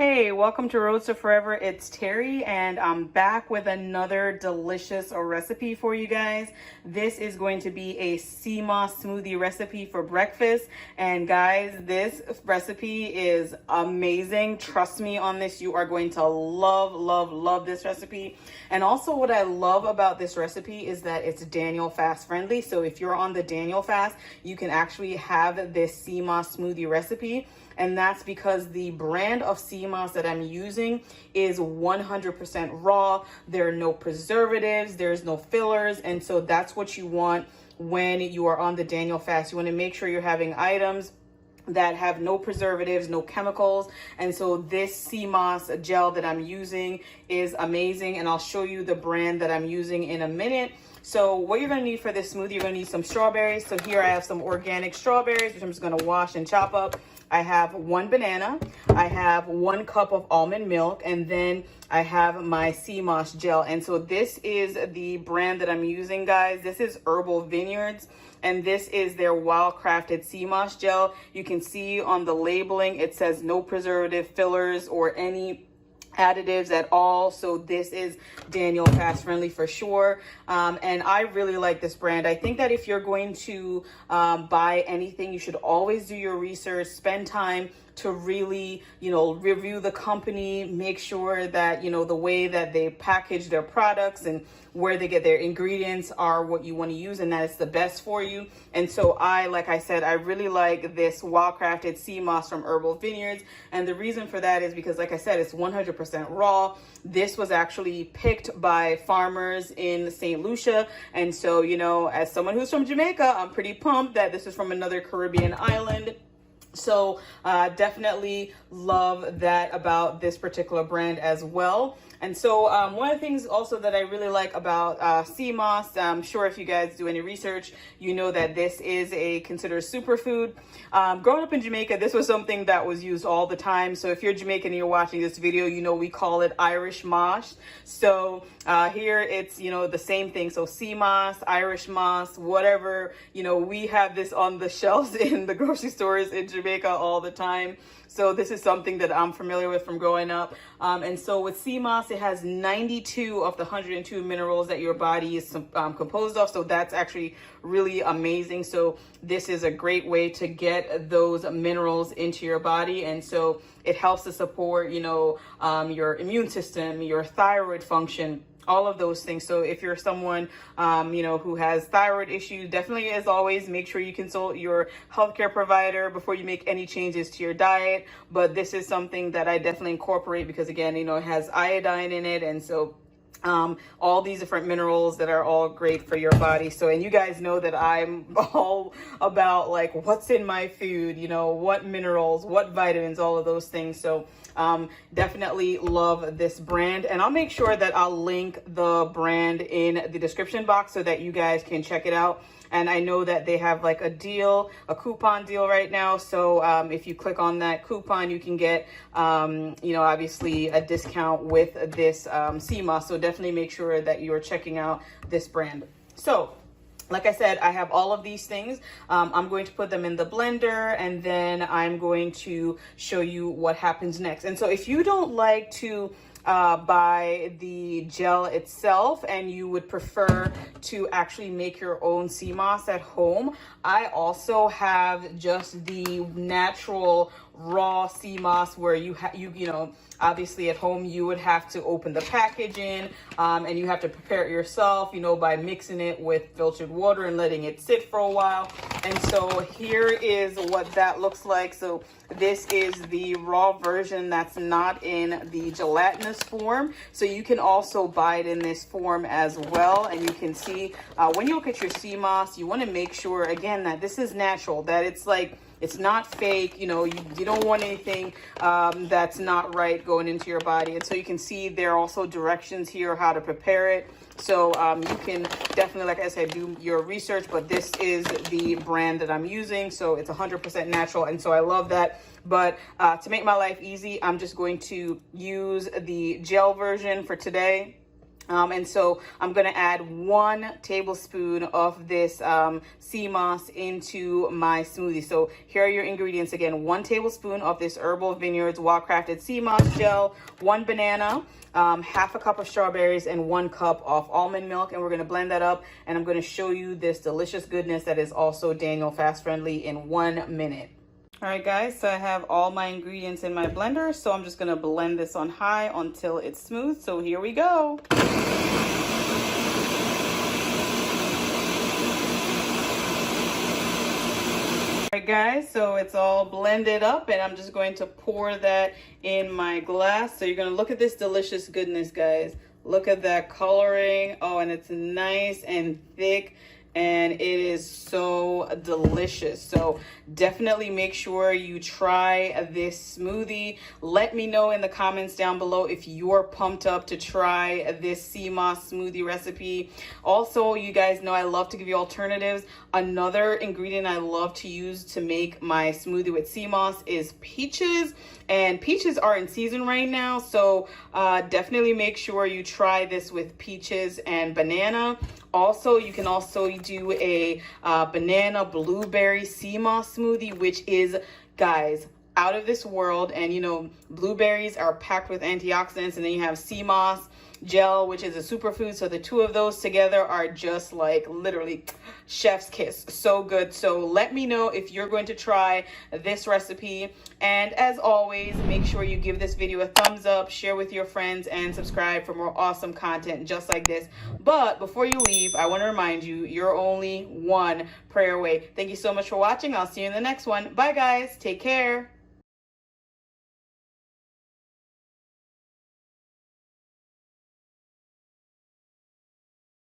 Hey, welcome to Roads to Forever. It's Terry, and I'm back with another delicious recipe for you guys. This is going to be a sea moss smoothie recipe for breakfast. And guys, this recipe is amazing. Trust me on this. You are going to love this recipe. And also what I love about this recipe is that it's Daniel fast friendly. So if you're on the Daniel fast, you can actually have this sea moss smoothie recipe. And that's because the brand of sea moss that I'm using is 100% raw. There are no preservatives, there's no fillers. And so that's what you want when you are on the Daniel fast. You want to make sure you're having items that have no preservatives, no chemicals. And so this sea moss gel that I'm using is amazing. And I'll show you the brand that I'm using in a minute. So what you're going to need for this smoothie, you're going to need some strawberries. So here I have some organic strawberries, which I'm just going to wash and chop up. I have 1 banana, I have 1 cup of almond milk, and then I have my sea moss gel. And so this is the brand that I'm using, guys. This is HERBAL Vineyards, and this is their wildcrafted sea moss gel. You can see on the labeling, it says no preservative, fillers, or any additives at all. So this is Daniel fast friendly for sure. And I really like this brand. I think that if you're going to buy anything, you should always do your research, spend time to really, review the company, make sure that, the way that they package their products and where they get their ingredients are what you want to use and that it's the best for you. And so like I said, I really like this wildcrafted sea moss from HERBAL Vineyards. And the reason for that is because, like I said, it's 100% raw. This was actually picked by farmers in St. Lucia. And so, as someone who's from Jamaica, I'm pretty pumped that this is from another Caribbean island. So definitely love that about this particular brand as well. And so one of the things also that I really like about sea moss, I'm sure if you guys do any research, you know that this is considered superfood. Growing up in Jamaica, this was something that was used all the time. So if you're Jamaican and you're watching this video, we call it Irish moss. So here it's, the same thing. So sea moss, Irish moss, whatever, we have this on the shelves in the grocery stores in Jamaica all the time. So this is something that I'm familiar with from growing up. And so with sea moss, it has 92 of the 102 minerals that your body is composed of. So that's actually really amazing. So this is a great way to get those minerals into your body. And so it helps to support, your immune system, your thyroid function, all of those things. So if you're someone, who has thyroid issues, definitely, as always, make sure you consult your healthcare provider before you make any changes to your diet. But this is something that I definitely incorporate because, again, it has iodine in it. And so all these different minerals that are all great for your body. So, and you guys know that I'm all about like what's in my food, what minerals, what vitamins, all of those things. So definitely love this brand, and I'll make sure that I'll link the brand in the description box so that you guys can check it out. And I know that they have like a coupon deal right now. So if you click on that coupon, you can get, obviously a discount with this sea moss. So definitely make sure that you're checking out this brand. So like I said, I have all of these things. I'm going to put them in the blender, and then I'm going to show you what happens next. And so if you don't like to buy the gel itself and you would prefer to actually make your own sea moss at home, I also have just the natural raw sea moss where obviously at home you would have to open the package and you have to prepare it yourself, by mixing it with filtered water and letting it sit for a while. And so here is what that looks like. So this is the raw version that's not in the gelatinous form. So you can also buy it in this form as well. And you can see when you look at your sea moss, you want to make sure, again, that this is natural, that it's not fake. You don't want anything that's not right going into your body. And so you can see there are also directions here how to prepare it. So you can definitely, like I said, do your research, but this is the brand that I'm using. So it's 100% natural. And so I love that. But to make my life easy, I'm just going to use the gel version for today. And so I'm going to add 1 tablespoon of this sea moss into my smoothie. So here are your ingredients again. 1 tablespoon of this Herbal Vineyards wildcrafted sea moss gel, 1 banana, half a cup of strawberries, and 1 cup of almond milk. And we're going to blend that up. And I'm going to show you this delicious goodness that is also Daniel fast friendly in 1 minute. All right, guys, so I have all my ingredients in my blender. So I'm just going to blend this on high until it's smooth. So here we go. Alright guys, so it's all blended up and I'm just going to pour that in my glass. So you're going to look at this delicious goodness, guys. Look at that coloring. Oh, and it's nice and thick and it is so delicious. So definitely make sure you try this smoothie. Let me know in the comments down below if you're pumped up to try this sea moss smoothie recipe. Also, you guys know I love to give you alternatives. Another ingredient I love to use to make my smoothie with sea moss is peaches, and peaches are in season right now, so definitely make sure you try this with peaches and banana. Also, you can also do a banana blueberry sea moss smoothie, which is, guys, out of this world. And you know, blueberries are packed with antioxidants, and then you have sea moss gel, which is a superfood. So the two of those together are just like literally chef's kiss. So good. So let me know if you're going to try this recipe. And as always, make sure you give this video a thumbs up, share with your friends, and subscribe for more awesome content just like this. But before you leave, I want to remind you, you're only 1 prayer away. Thank you so much for watching. I'll see you in the next one. Bye guys. Take care.